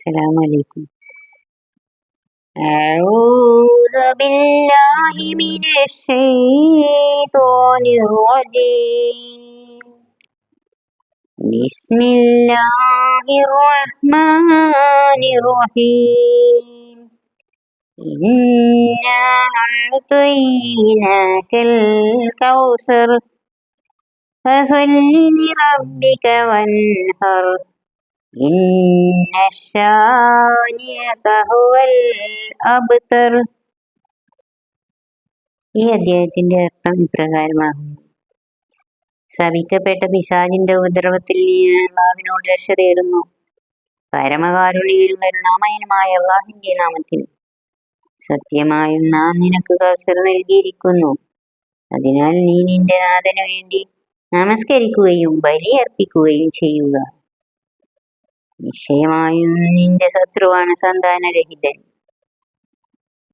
السلام عليكم. أعوذ بالله من الشيطان الرجيم. بسم الله الرحمن الرحيم. إنا أعطيناك الكوثر فصل لربك وانحر إن شانئك هو الأبتر. ഈ അധ്യായത്തിന്റെ അർത്ഥം ഇപ്രകാരമാകുന്നു: ശപിക്കപ്പെട്ട പിശാചിന്റെ ഉപദ്രവത്തിൽ നീ അല്ലാഹുവിനോട് രക്ഷ തേടുന്നു. പരമകാരുണികനും കരുണാമയനുമായ അല്ലാഹുവിന്റെ നാമത്തിൽ. സത്യമായും നാം നിനക്ക് കൗസർ നൽകിയിരിക്കുന്നു. അതിനാൽ നീ നിന്റെ നാഥനു വേണ്ടി നമസ്കരിക്കുകയും ബലിയർപ്പിക്കുകയും ചെയ്യുക. നിശ്ചയമായും നിന്റെ ശത്രുവാണ് സന്താനരഹിതൻ.